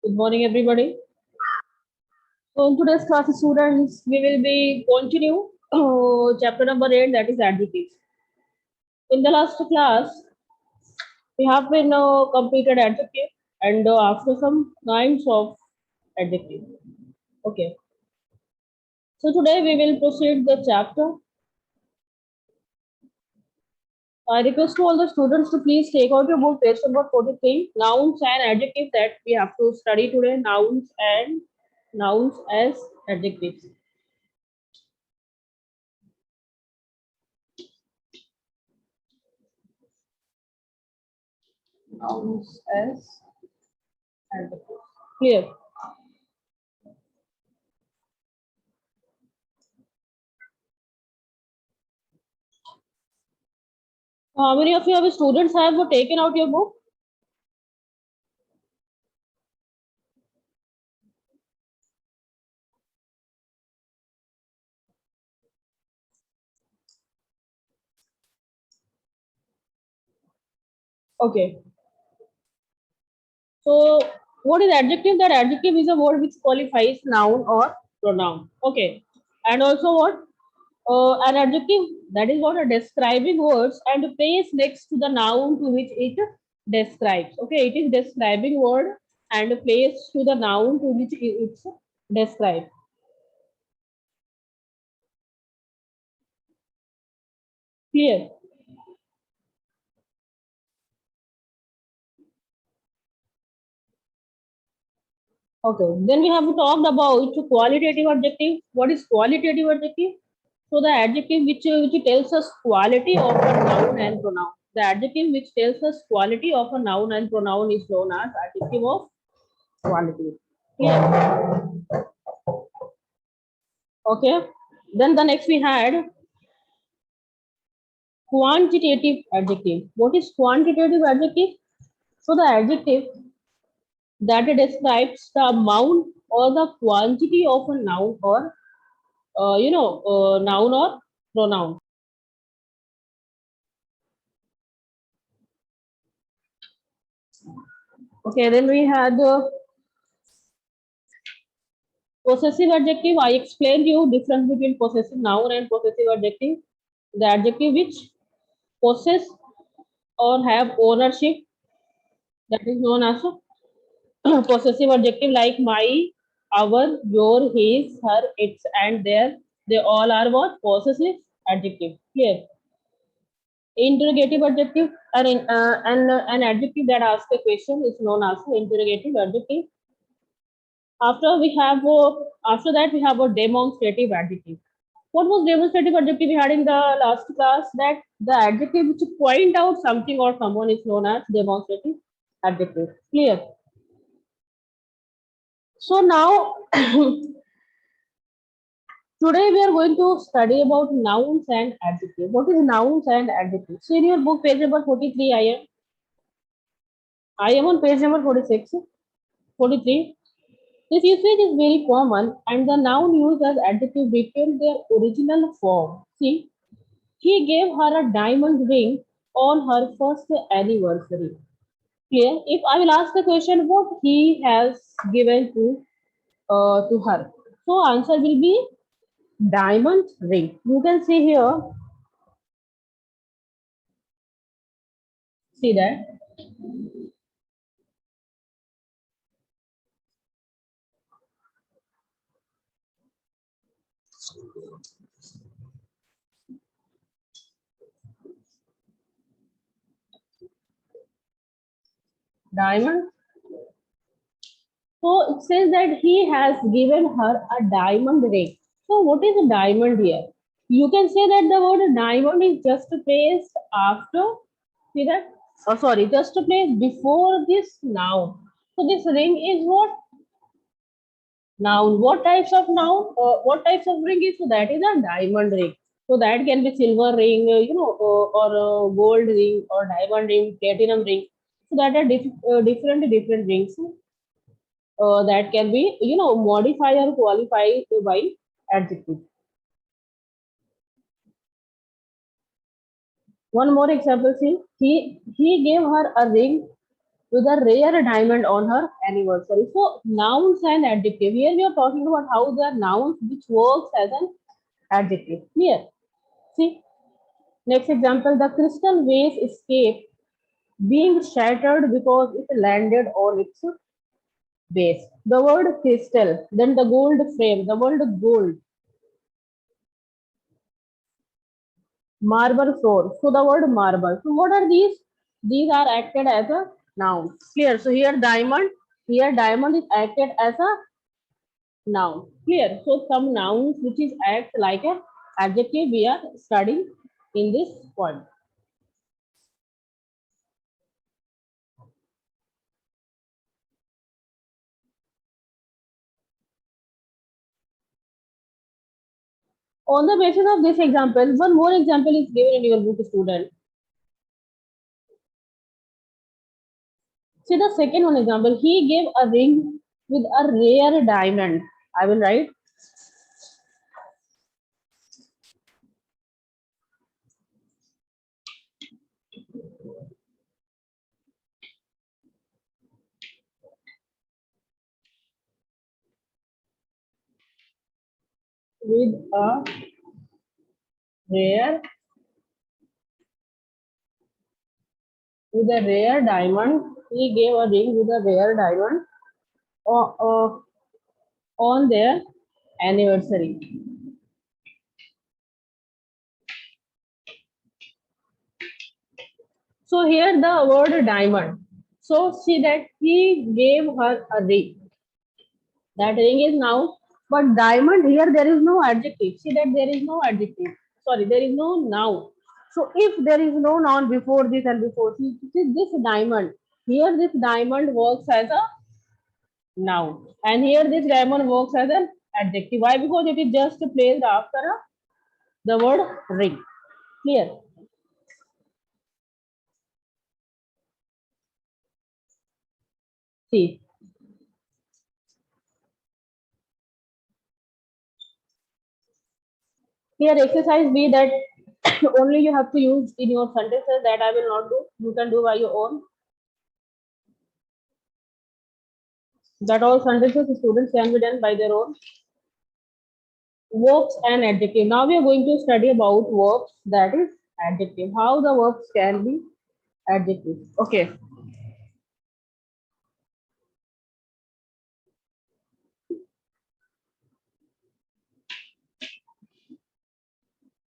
Good morning, everybody. So, in today's class, students, we will be continue chapter number 8, that is adjectives. In the last class, we have been completed adjective and after some kinds of adjective. Okay. So today we will proceed the chapter. I request to all the students to please take out your book, page number 43, nouns and adjectives that we have to study today. Nouns as adjectives. Nouns as adjectives. Clear? How many of you students have taken out your book? Okay. So, what is adjective? That adjective is a word which qualifies noun or pronoun. Okay. And also what? An adjective, that is what, a describing words and place next to the noun to which it describes. Okay. It is describing word and place to the noun to which it's described. Clear? Okay, then we have talked about qualitative adjective. What is qualitative adjective? So the adjective which tells us quality of a noun and pronoun. The adjective which tells us quality of a noun and pronoun is known as adjective of quality. Clear? Okay. Then the next we had quantitative adjective. What is quantitative adjective? So the adjective that describes the amount or the quantity of a noun or noun or pronoun. Okay, then we had possessive adjective. I explained you difference between possessive noun and possessive adjective. The adjective which possess or have ownership, that is known as a possessive adjective, like my, our, your, his, her, its, and their. They all are what? Possessive adjective. Clear? Interrogative adjective, an adjective that asks a question is known as interrogative adjective. After that we have a demonstrative adjective. What was demonstrative adjective we had in the last class? That the adjective which point out something or someone is known as demonstrative adjective. Clear? So now today we are going to study about nouns and adjectives. What is nouns and adjectives? So in your book, page number 43, I am on page number 46, 43. This usage is very common and the noun used as adjective retain their original form. See, he gave her a diamond ring on her first anniversary. Clear? If I will ask the question, what he has given to her, so answer will be diamond ring. You can see here. See that diamond. So it says that he has given her a diamond ring. So what is a diamond here? You can say that the word diamond is just placed after, see that? Oh, sorry, just placed before this noun. So this ring is what? Noun. What types of noun? What types of ring is? So that is a diamond ring. So that can be silver ring, or gold ring, or diamond ring, platinum ring. So that are different rings that can be modify or qualify by adjective. One more example, see, he gave her a ring with a rare diamond on her anniversary. So nouns and adjective. Here we are talking about how they are nouns which works as an adjective. Here, see, next example, the crystal vase escaped being shattered because it landed on its base. The word crystal, then the gold frame, the word gold, marble floor. So the word marble. So what are these? These are acted as a noun. Clear. So here diamond is acted as a noun. Clear. So some nouns which is act like a adjective we are studying in this point. On the basis of this example, one more example is given in your book, student. See the second one example. He gave a ring with a rare diamond. I will write with a rare diamond. He gave a ring with a rare diamond uh, on their anniversary. So here the word diamond. So see that he gave her a ring. That ring is noun, but diamond here there is no adjective. See that there is no adjective. Sorry, there is no noun. So if there is no noun before this and before see this diamond. Here this diamond works as a noun, and here this diamond works as an adjective. Why? Because it is just placed after the word ring. Clear? See. Here exercise B that only you have to use in your sentences that I will not do. You can do by your own. That all sentences students can be done by their own. Verbs and adjective. Now we are going to study about verbs, that is adjective. How the verbs can be adjective. Okay.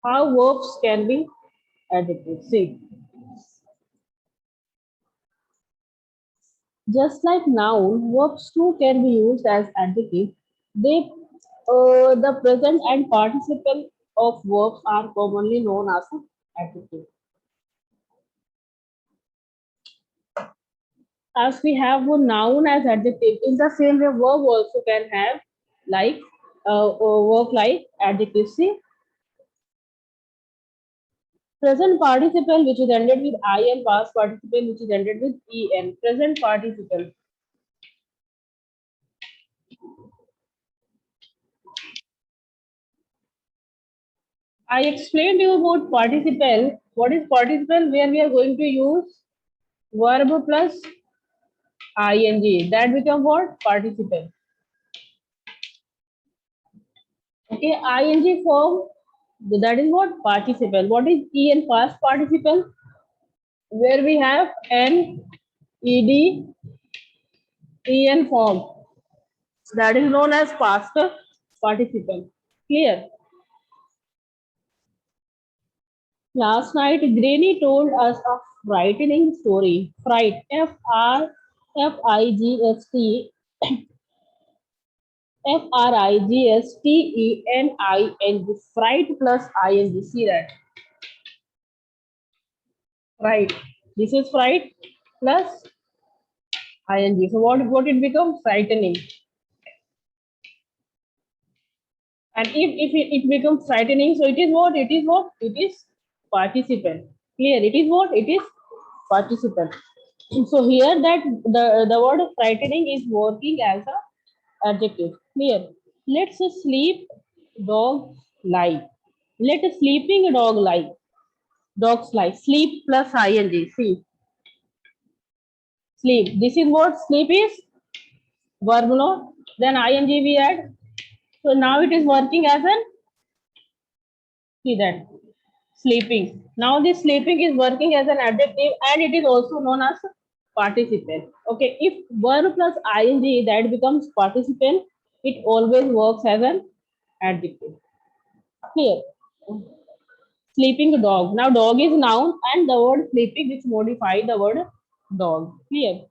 How verbs can be adjective. See. Just like noun, verbs too can be used as adjective. They, the present and participle of verbs are commonly known as adjective. As we have a noun as adjective, in the same way, verb also can have like work like adjective. See, present participle which is ended with I and past participle which is ended with en. Present participle. I explained you about participle. What is participle? Where we are going to use verb plus ing. That become what? Participle. Okay, ing form. That is what? Participle. What is en past participle? Where we have an ed en form. That is known as past participle. Clear? Last night, Granny told us a frightening story. Fright, F-I-G-S-T, F-R-I-G-S-T-E-N-I-N-G. Fright plus ing. See that? Fright. This is fright plus ing. So what it becomes? Frightening. And if it becomes frightening, so it is what? It is what? It is participant. Clear? It is what? It is participant. So here that the word frightening is working as a adjective. Clear? Let's sleep dog lie. Let a sleeping dog lie. Dogs lie. Sleep plus ing. See. Sleep. This is what sleep is. Verb, no? Then ing we add. So now it is working as an, see that, sleeping. Now this sleeping is working as an adjective and it is also known as participle. Okay, if verb plus ing that becomes participle, it always works as an adjective. Clear? Sleeping dog. Now dog is noun and the word sleeping which modify the word dog. Clear?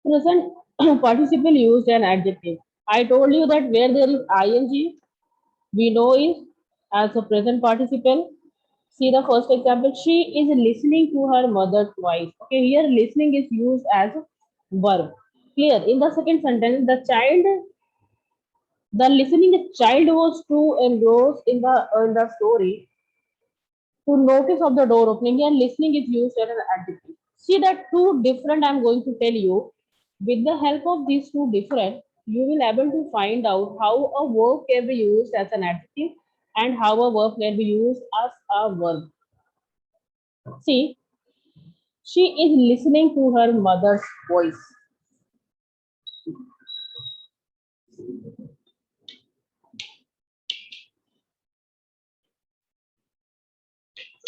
Present participle used an adjective. I told you that where there is ing, we know is as a present participle. See the first example. She is listening to her mother's voice. Okay, here listening is used as a verb. Clear? In the second sentence, the listening child was too engrossed in the story to notice of the door opening. Here, listening is used as an adjective. See that two different. I'm going to tell you. With the help of these two different, you will able to find out how a verb can be used as an adjective and how a verb can be used as a verb. See, she is listening to her mother's voice.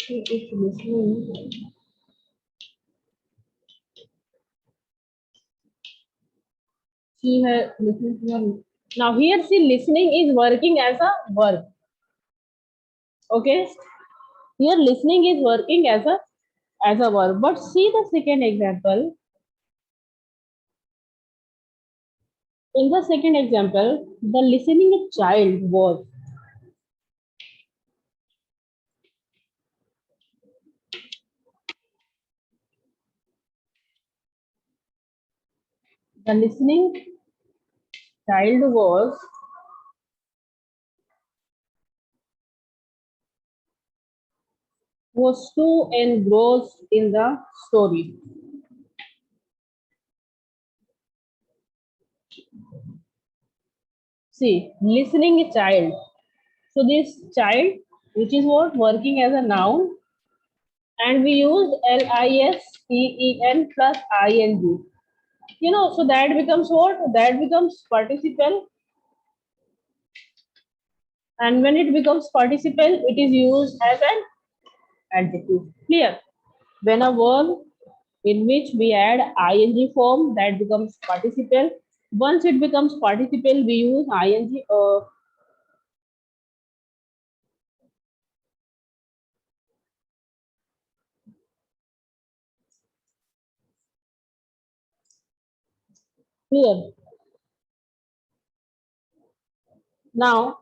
She is listening. She has listened to her. Now here, see, listening is working as a verb. Okay, here listening is working as a verb. But see the second example. In the second example, the listening child was. The listening child was too engrossed in the story. See, listening child. So this child, which is what working as a noun, and we used listeen plus ing. You know, so that becomes what? That becomes participle. And when it becomes participle, it is used as an adjective. Clear? When a verb in which we add ing form, that becomes participle. Once it becomes participle, we use ing. Clear? Now,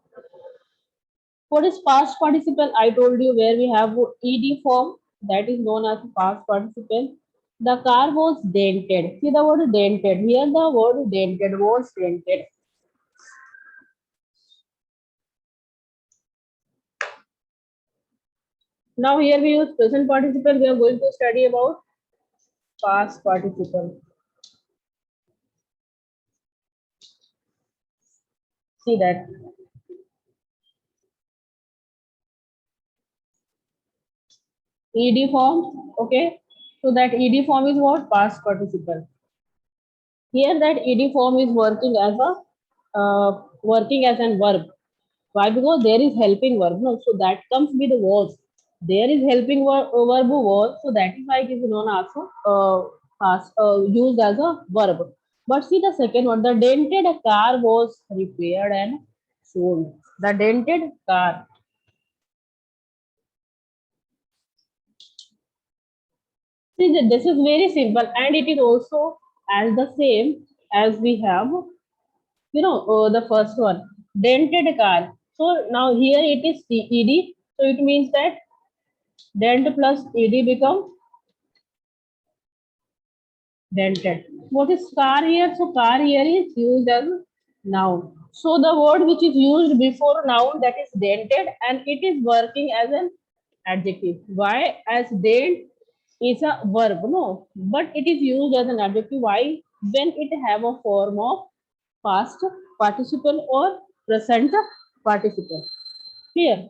what is past participle? I told you where we have ed form, that is known as past participle. The car was dented. See the word dented. Here the word dented was dented. Now here we use present participle. We are going to study about past participle. See that. Ed form. Okay. So that ed form is what? Past participle. Here that ed form is working as a verb. Why? Because there is helping verb. No, so that comes with the was. There is helping verb was, so that is why it is known also used as a verb. But see the second one, the dented car was repaired and sold. The dented car. See, this is very simple, and it is also as the same as we have, the first one, dented car. So now here it is ed, so it means that dent plus ed become dented. What is car here? So car here is used as noun. So the word which is used before noun, that is dented, and it is working as an adjective. Why? As dent is a verb, no, but it is used as an adjective. Why? When it have a form of past participle or present participle. Clear?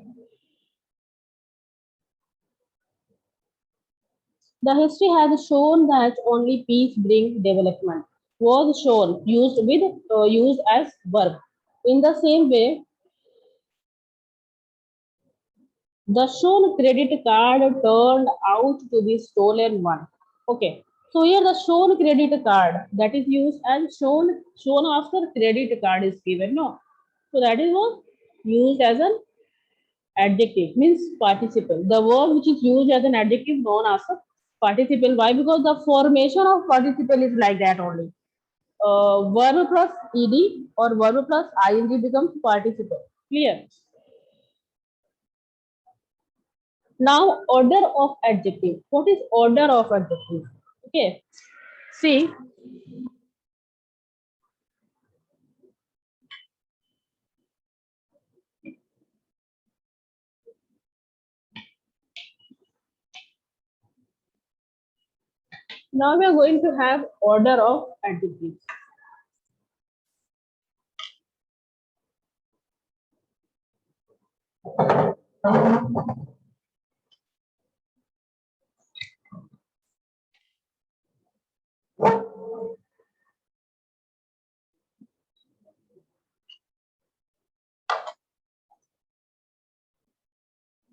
The history has shown that only peace brings development. Was shown used as verb. In the same way, the shown credit card turned out to be stolen one. Okay. So here the shown credit card that is used as shown after credit card is given. No. So that is what used as an adjective means participle. The verb which is used as an adjective known as a participle. Why? Because the formation of participle is like that only. Verb plus ed or verb plus ing becomes participle. Clear? Now order of adjective. What is order of adjective? Okay. See, now we are going to have order of adjectives.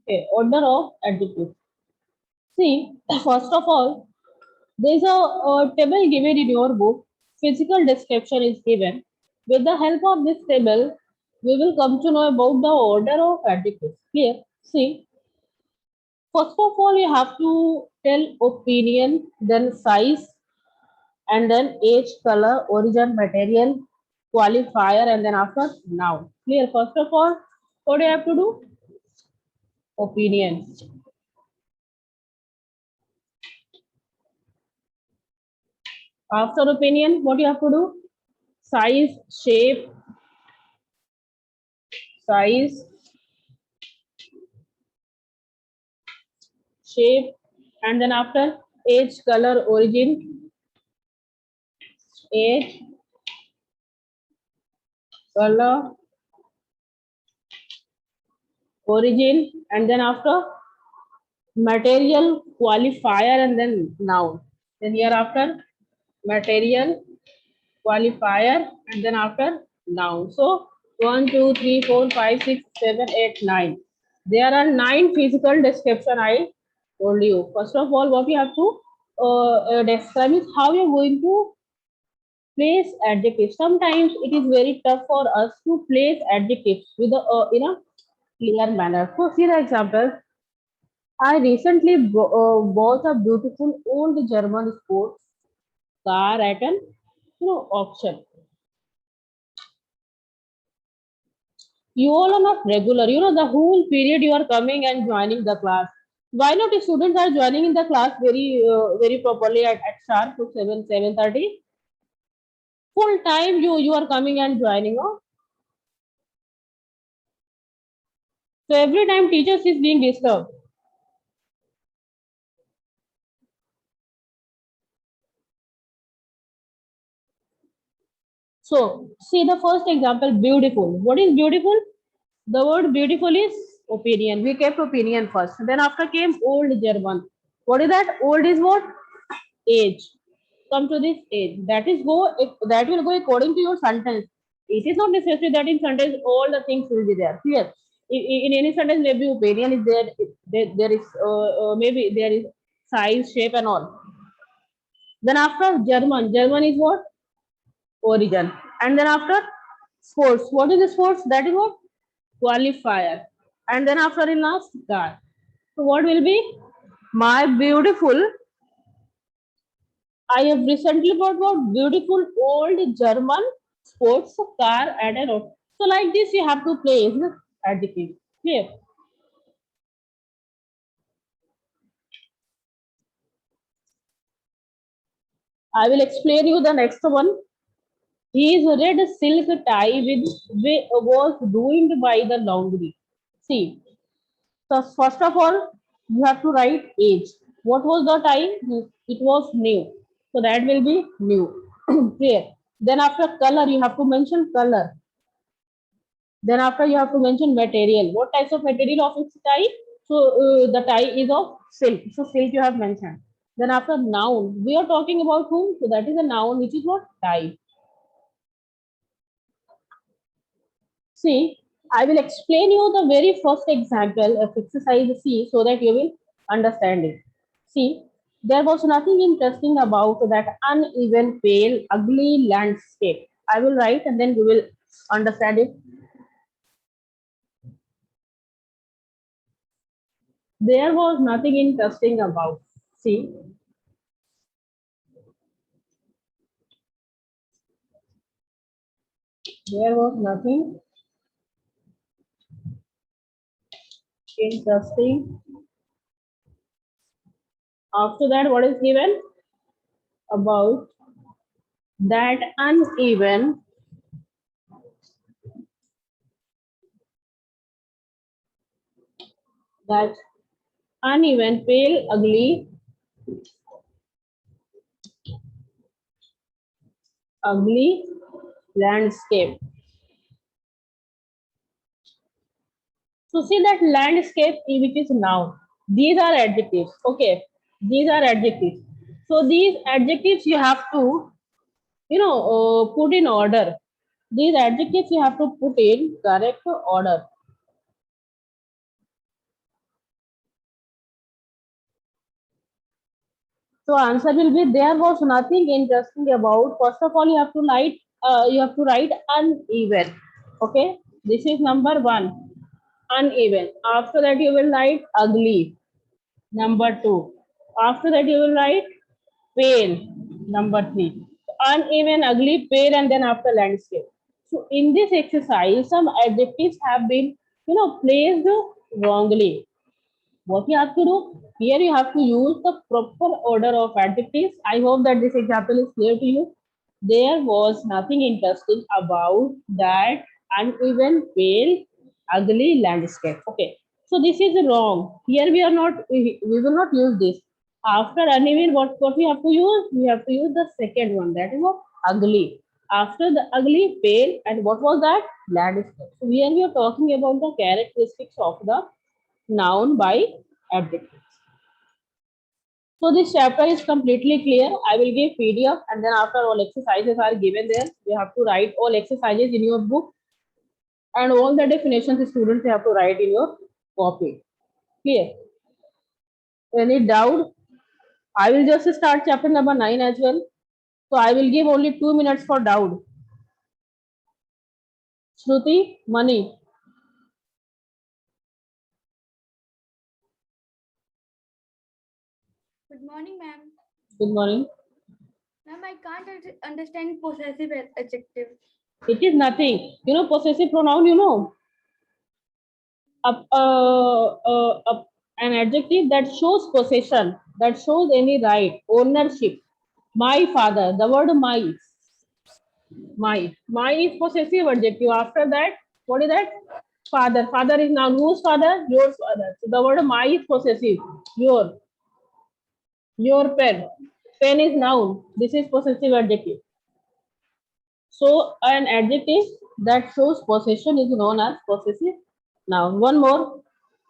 Okay, order of adjectives. See, first of all, there is a table given in your book. Physical description is given. With the help of this table, we will come to know about the order of adjectives. Clear? See, first of all, you have to tell opinion, then size, and then age, color, origin, material, qualifier, and then after noun. Clear? First of all, what do you have to do? Opinion. After opinion, what you have to do? Size, shape, size, shape, and then after age, color, origin, age, color, origin, and then after material, qualifier, and then noun. Then hereafter material, qualifier, and then after noun. So 1, 2, 3, 4, 5, 6, 7, 8, 9. There are 9 physical description I told you. First of all, what you have to describe is how you're going to place adjectives. Sometimes it is very tough for us to place adjectives with in a clear manner. So, see the example. I recently bought a beautiful old German sports car at an auction. You all are not regular. You know the whole period you are coming and joining the class. Why not? If students are joining in the class very properly at sharp to 7:30, full time you are coming and joining. Oh? So every time teachers is being disturbed. So see the first example, beautiful. What is beautiful? The word beautiful is opinion. We kept opinion first. Then after came old German. What is that? Old is what? Age. Come to this age. That is go. That will go according to your sentence. It is not necessary that in sentence all the things will be there. Clear? In any sentence, maybe opinion is there. There is maybe there is size, shape, and all. Then after German, German is what? Origin. And then after sports, what is the sports? That is what? Qualifier. And then after in last car. So what will be? My beautiful. I have recently bought what beautiful old German sports car at a road. So like this you have to place adjective. Clear? I will explain you the next one. His red silk tie was ruined by the laundry. See, so first of all, you have to write age. What was the time? It was new. So that will be new. Clear. Then after color, you have to mention color. Then after you have to mention material. What types of material of its tie? So the tie is of silk. So silk you have mentioned. Then after noun, we are talking about whom? So that is a noun which is what? Type. See, I will explain you the very first example of exercise C so that you will understand it. See, there was nothing interesting about that uneven, pale, ugly landscape. I will write and then you will understand it. There was nothing interesting about. See, there was nothing interesting. After that, what is given? About that uneven, that uneven, pale, ugly landscape. So see that landscape which is noun. These are adjectives. Okay, these are adjectives. So these adjectives you have to, put in order. These adjectives you have to put in correct order. So answer will be there was nothing interesting about. First of all, you have to write uneven. Okay, this is number one. Uneven. After that, you will write ugly. Number two. After that, you will write pale. Number three. Uneven, ugly, pale, and then after landscape. So in this exercise, some adjectives have been, placed wrongly. What you have to do? Here you have to use the proper order of adjectives. I hope that this example is clear to you. There was nothing interesting about that uneven, pale, ugly landscape. Okay. So this is wrong. Here we are not, we will not use this. After uneven, what we have to use? We have to use the second one. That is what? Ugly. After the ugly, pale, and what was that? Landscape. So here we are talking about the characteristics of the noun by adjectives. So this chapter is completely clear. I will give PDF and then after all exercises are given there, you have to write all exercises in your book and all the definitions students have to write in your copy. Clear? Any doubt? I will just start chapter number 9 as well. So I will give only 2 minutes for doubt. Shruti, Mani. Good morning, ma'am. Good morning. Ma'am, I can't understand possessive adjective. It is nothing. Possessive pronoun, an adjective that shows possession, that shows any right, ownership. My father, the word my is possessive adjective. After that, what is that? Father. Father is noun. Whose father? Your father. So the word my is possessive. Your. Your pen. Pen is noun. This is possessive adjective. So an adjective that shows possession is known as possessive noun. One more.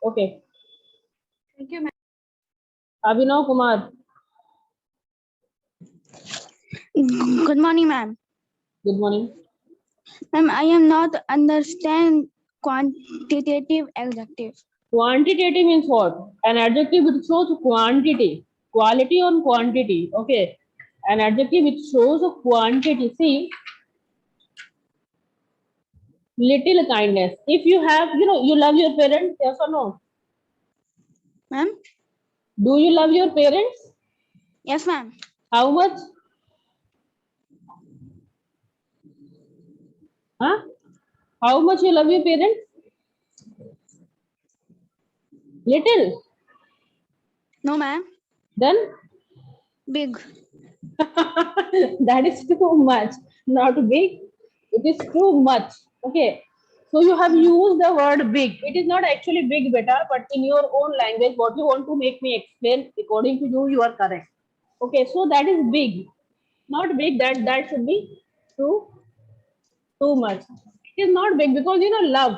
Okay. Thank you, ma'am. Abhinav Kumar. Good morning, ma'am. Good morning. Ma'am, I am not understand quantitative adjective. Quantitative means what? An adjective which shows quantity, quality or quantity. Okay. An adjective which shows a quantity. See, little kindness. If you have, you love your parents, yes or no? Ma'am? Do you love your parents? Yes, ma'am. How much? Huh? How much you love your parents? Little. No, ma'am. Then Big. that is too much. Not big. It is too much. Okay. So you have used the word big. It is not actually big, better, but in your own language, what you want to make me explain, according to you, you are correct. Okay, so that is big. Not big, that should be too too much. It is not big because love.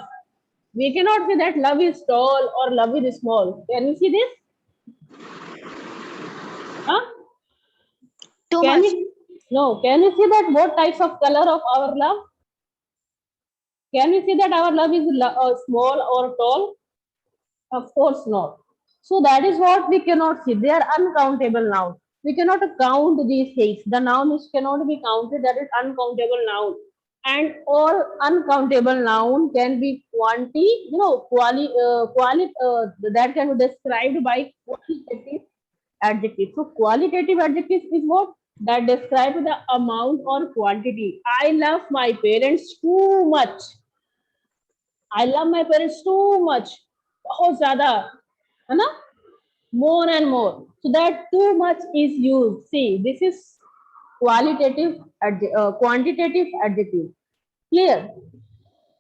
We cannot say that love is tall or love is small. Can you see this? Huh? Too Can much. we? No. Can we see that what types of color of our love? Can we see that our love is small or tall? Of course not. So that is what we cannot see. They are uncountable now. We cannot count these things. The noun is cannot be counted. That is uncountable noun. And all uncountable noun can be that can be described by qualitative adjective. So qualitative adjective is what? That describe the amount or quantity. I love my parents too much. I love my parents too much. बहुत ज्यादा है ना? More and more. So that too much is used. See, this is quantitative adjective. Clear?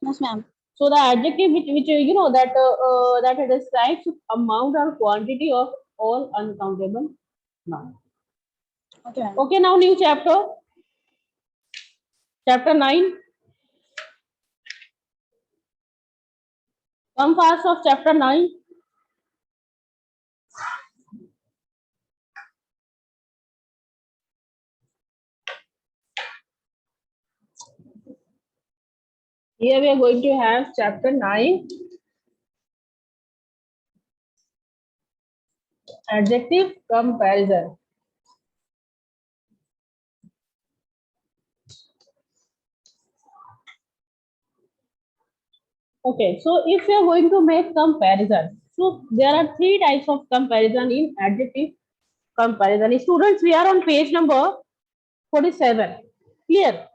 Yes, ma'am. So the adjective which that describes amount or quantity of all uncountable nouns. Okay, ma'am. Okay, now new chapter. Chapter 9. Come fast of chapter 9. Here we are going to have chapter 9. Adjective comparison. Okay, so if we are going to make comparison, so there are three types of comparison in adjective comparison. Students, we are on page number 47. Clear?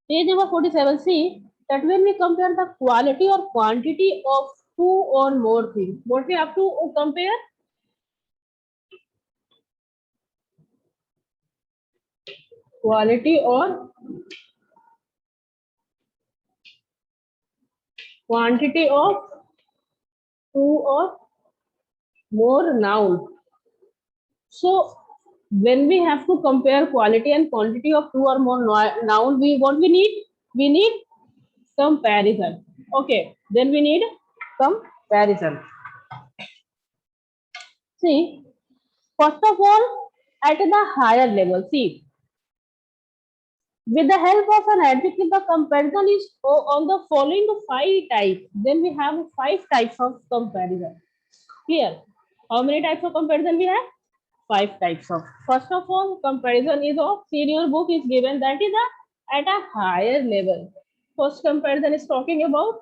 Page number 47. See that when we compare the quality or quantity of two or more things, what we have to compare? Quality or quantity of two or more noun. So when we have to compare quality and quantity of two or more noun, what we need? We need comparison. Okay, then we need comparison. See, first of all, at the higher level, see, with the help of an adjective, the comparison is on the following five types. Then we have five types of comparison. Clear? How many types of comparison we have? Five types of. First of all, comparison is of senior book is given that is at a higher level. First comparison is talking about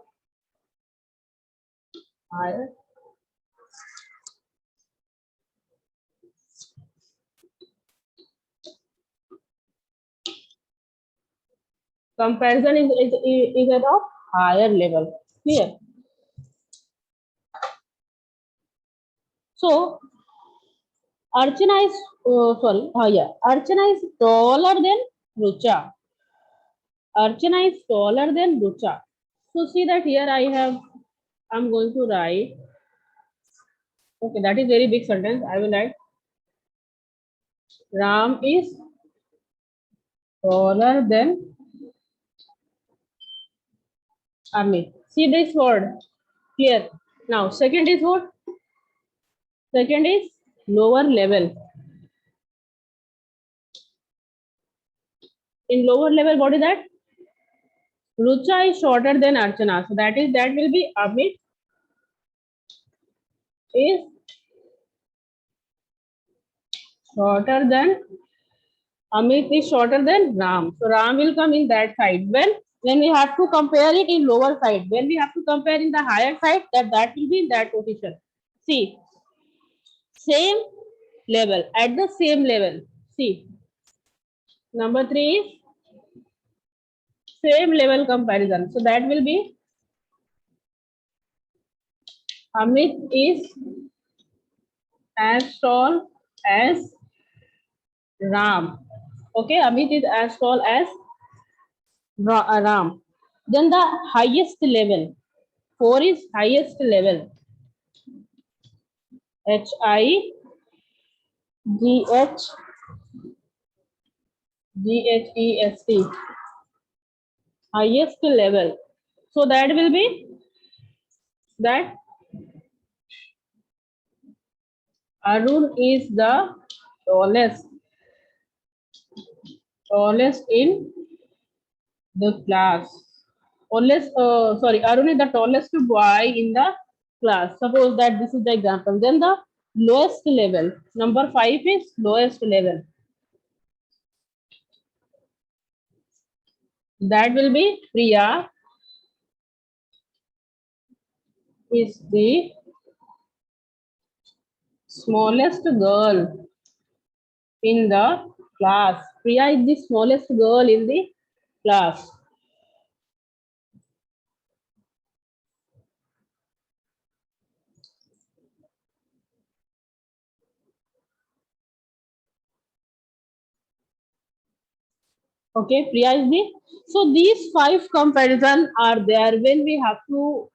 higher. Comparison is at a higher level. Clear? So Archana is Archana is taller than Rucha. Archana is taller than Rucha. So see that here I'm going to write. Okay, that is very big sentence. I will write. Ram is taller than Amit. See this word here. Now, second is what? Second is lower level. In lower level, what is that? Rucha is shorter than Archana. So that will be Amit is shorter than Amit is shorter than Ram. So Ram will come in that side. When we have to compare it in lower side, when we have to compare in the higher side, that will be in that position. See, same level, at the same level. See, number 3 is same level comparison. So that will be Amit is as tall as Ram. Okay, Amit is as tall as Ram. Then the highest level, 4 is highest level. HIGHGHEST. Highest level. So that will be that Arun is the tallest in the class. Arun is the tallest boy in the class. Suppose that this is the example. Then the lowest level. Number 5 is lowest level. That will be Priya is the smallest girl in the class. Priya is the smallest girl in the class. Okay, Priya is the. So these 5 comparisons are there when we have to,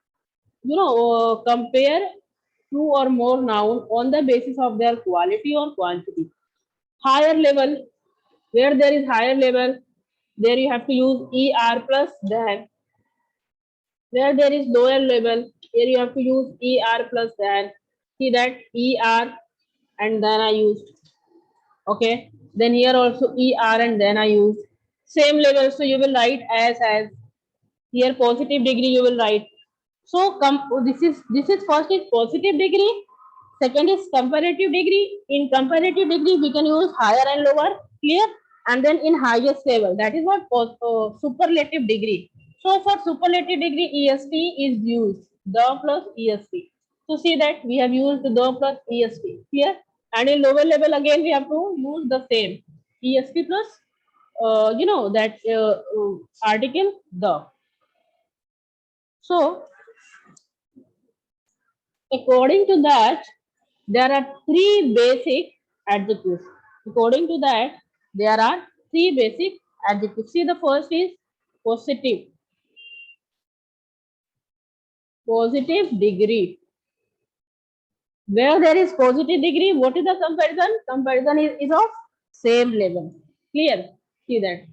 compare 2 or more noun on the basis of their quality or quantity. Higher level, where there is higher level, there you have to use er plus than. Where there is lower level, here you have to use er plus than. See that er and then I used. Okay, then here also er and then I used. Same level, so you will write as. Here positive degree you will write. So this is first is positive degree, second is comparative degree. In comparative degree we can use higher and lower, clear, and then in highest level, that is what superlative degree. So for superlative degree est is used, the plus est. So see that we have used the plus est, clear, and in lower level again we have to use the same est plus that article the. So according to that, there are 3 basic adjectives. According to that, there are 3 basic adjectives. See, the first is positive. Positive degree. Where there is positive degree, what is the comparison? Comparison is of same level. Clear? See that.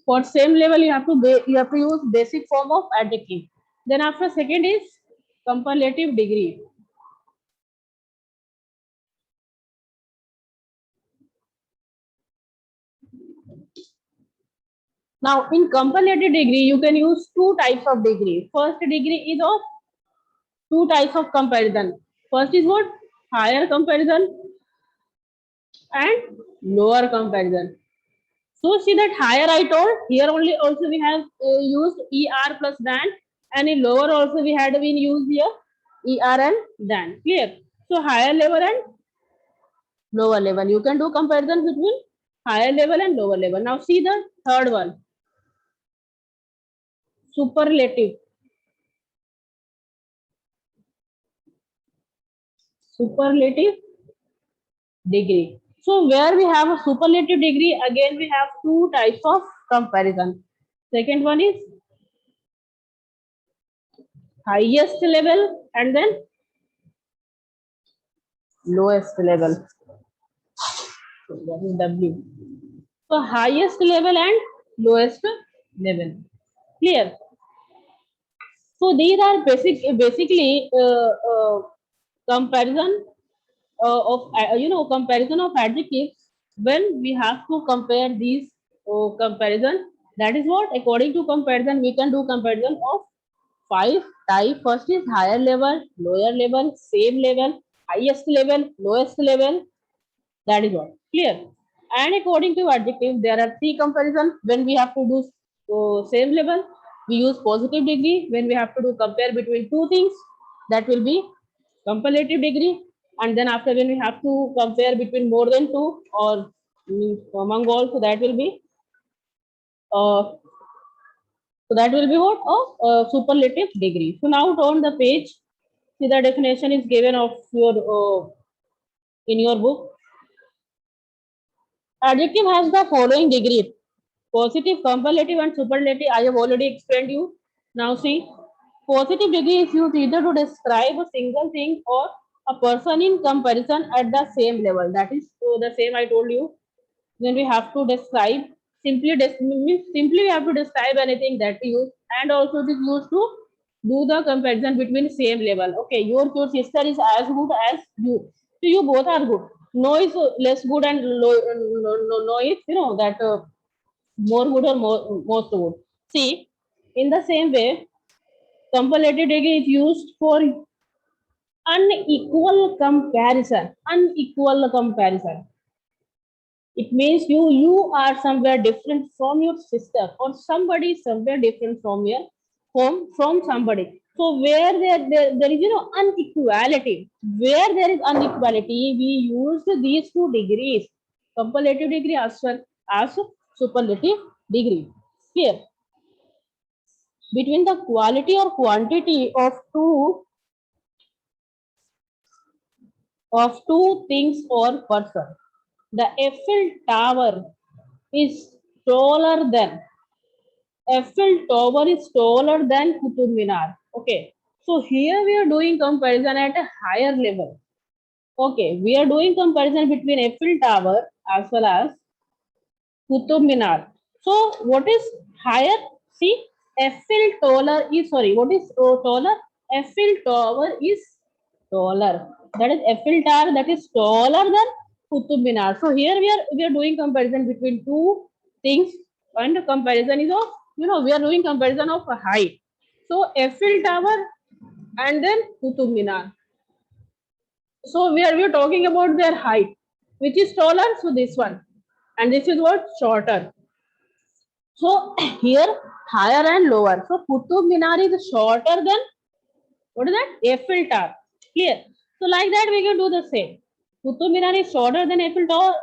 For same level, you have to use basic form of adjective. Then after second is comparative degree. Now, in comparative degree, you can use 2 types of degree. First degree is of 2 types of comparison. First is what? Higher comparison and lower comparison. So see that higher I told, here only also we have used er plus than, and in lower also we had been used here er and than. Clear? So higher level and lower level. You can do comparison between higher level and lower level. Now see the third one. Superlative. Superlative degree. So where we have a superlative degree, again we have 2 types of comparison. Second one is highest level and then lowest level. So that is W. So highest level and lowest level. Clear? So these are basically comparison comparison of adjectives when we have to compare these comparison. That is what, according to comparison, we can do comparison of 5 type. First is higher level, lower level, same level, highest level, lowest level. That is what, clear. And according to adjective, there are 3 comparison when we have to do same level. We use positive degree when we have to do compare between 2 things. That will be comparative degree. And then after, when we have to compare between more than 2 or among all, so that will be what? Superlative degree. So now on the page, see the definition is given of your in your book. Adjective has the following degree: positive, comparative, and superlative. I have already explained you. Now see, positive degree is used either to describe a single thing or a person in comparison at the same level. That is the same I told you. When we have to describe, simply we have to describe anything that we use, and also it is used to do the comparison between same level. Okay, your sister is as good as you. So you both are good. No is less good and no is that more good or most good. See, in the same way, comparative degree is used for unequal comparison. Unequal comparison. It means you are somewhere different from your sister, or somebody is somewhere different from your home from somebody. So where there is inequality, where there is inequality, we use these two degrees, comparative degree as well as superlative degree. Here, between the quality or quantity of two things or person, the Eiffel Tower is taller than Eiffel Tower is taller than Qutub Minar. Okay, so here we are doing comparison at a higher level. Okay, we are doing comparison between Eiffel Tower as well as Qutub Minar. So what is higher? See, Eiffel taller is what is taller? Eiffel Tower is taller. That is Eiffel Tower that is taller than Qutub Minar. So here we are doing comparison between two things, and the comparison is of we are doing comparison of height. So Eiffel Tower and then Qutub Minar. So we are talking about their height, which is taller. So this one, and this is what shorter. So here higher and lower. So Qutub Minar is shorter than what is that? Eiffel Tower. Clear? So like that we can do the same. Qutub Minar is shorter than Eiffel Tower,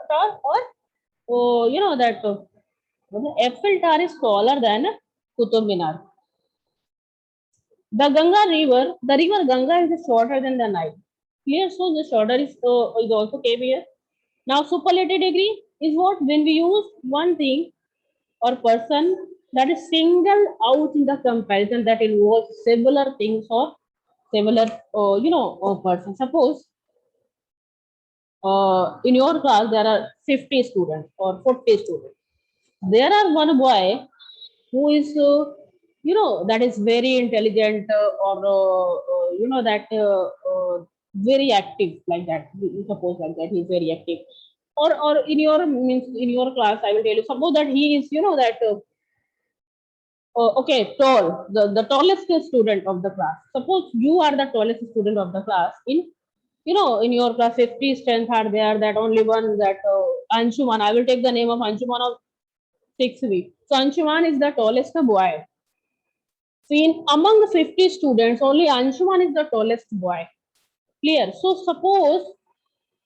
or that Eiffel Tower is taller than Qutub Minar. The river Ganga is shorter than the Nile. Clear? So the shorter is also came here. Now superlative degree is what? When we use one thing or person that is singled out in the comparison that involves similar things or similar person. Suppose in your class there are 50 students or 40 students. There are one boy who is that is very intelligent, or that very active, like that. You suppose like that he's very active, or in your class I will tell you, suppose that he is that okay, tall, the tallest student of the class. Suppose you are the tallest student of the class. In your class 50 strength are there, that only one, that Anshuman, I will take the name of Anshuman of 6B. So Anshuman is the tallest boy. So in among the 50 students, only Anshuman is the tallest boy. Clear? So suppose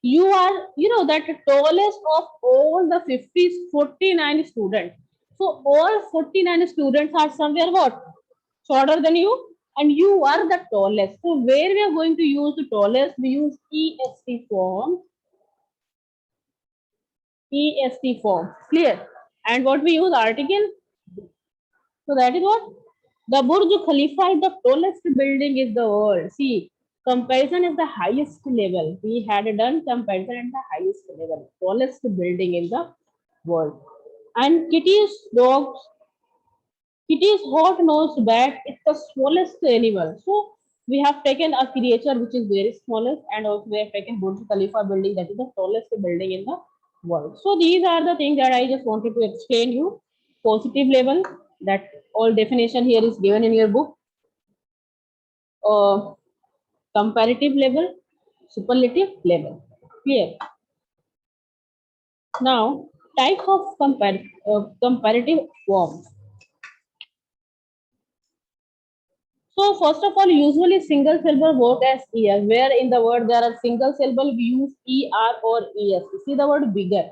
you are that tallest of all the 49 students. So all 49 students are somewhere what? Shorter than you, and you are the tallest. So where we are going to use the tallest, we use EST form. EST form. Clear? And what we use? Article. So that is what? The Burj Khalifa is the tallest building in the world. See, comparison is the highest level. We had done comparison at the highest level. Tallest building in the world. And Kitty's hot-nosed bat is the smallest animal. So we have taken a creature which is very smallest, and also we have taken Burj Khalifa building, that is the tallest building in the world. So these are the things that I just wanted to explain you. Positive level, that all definition here is given in your book. Comparative level, superlative level. Clear? Now, type of comparative forms. So first of all, usually single syllable work as ER. Where in the word there are single syllable, we use ER or ES. See the word bigger.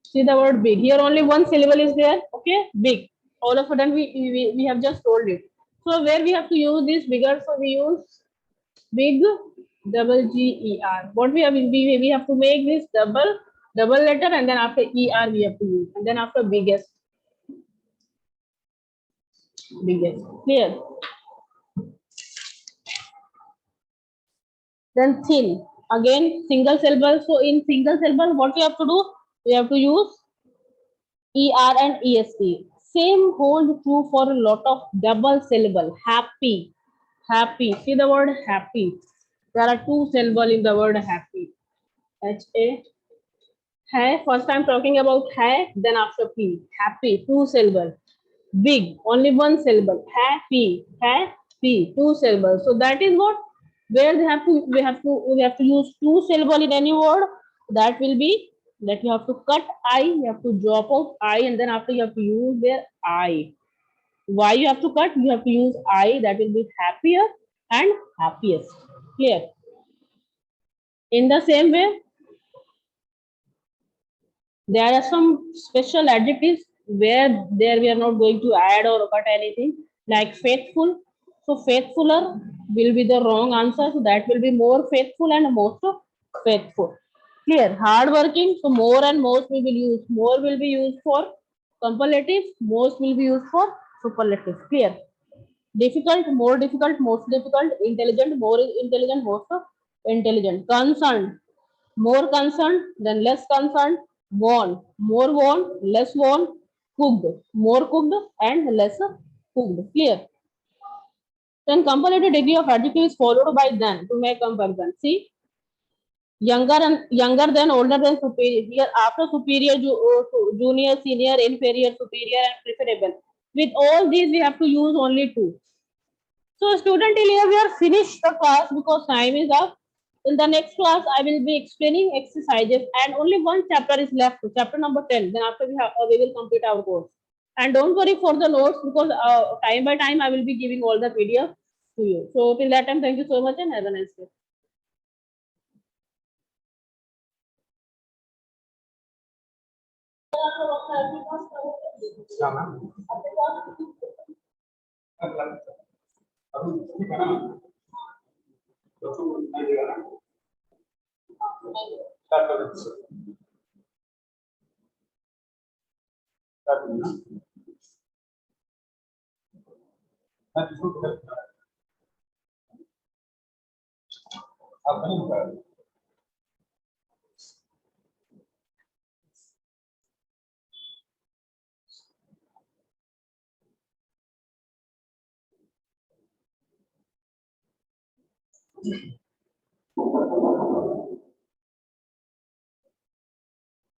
See the word big. Here only one syllable is there. Okay, big. All of a sudden we have just told it. So where we have to use this bigger, so we use big, double GER. What we have to make this double letter, and then after ER we have to use, and then after biggest. Clear? Then thin, again single syllable. So in single syllable, what we have to do? We have to use ER and EST. Same holds true for a lot of double syllable. Happy, happy. See the word happy. There are two syllables in the word happy. HA. Hai. First time talking about hai, then after P. Happy, two syllable. Big, only one syllable. Happy, happy, two syllables. So that is what where we have to use two syllable in any word. That will be that you have to cut I, you have to drop out I, and then after you have to use their I. Why you have to cut? You have to use I. That will be happier and happiest. Clear? In the same way, there are some special adjectives where there we are not going to add or cut anything, like faithful. So faithfuler will be the wrong answer. So that will be more faithful and most faithful. Clear? Hardworking. So more and most we will use. More will be used for comparative. Most will be used for superlative. Clear? Difficult, more difficult, most difficult. Intelligent, more intelligent, most intelligent. Concerned, more concerned, then less concerned. Worn, more worn, less worn. Cooked, more cooked and less cooked. Clear? Then comparative degree of adjective is followed by than to make comparison. See, younger than, older than, superior. Here after superior, junior, senior, inferior, superior, and preferable. With all these, we have to use only two. So student, till here we are finished the class because time is up. In the next class, I will be explaining exercises and only one chapter is left, chapter number 10. Then after we will complete our course. And don't worry for the notes because time by time I will be giving all the PDF to you. So till that time, thank you so much and have a nice day.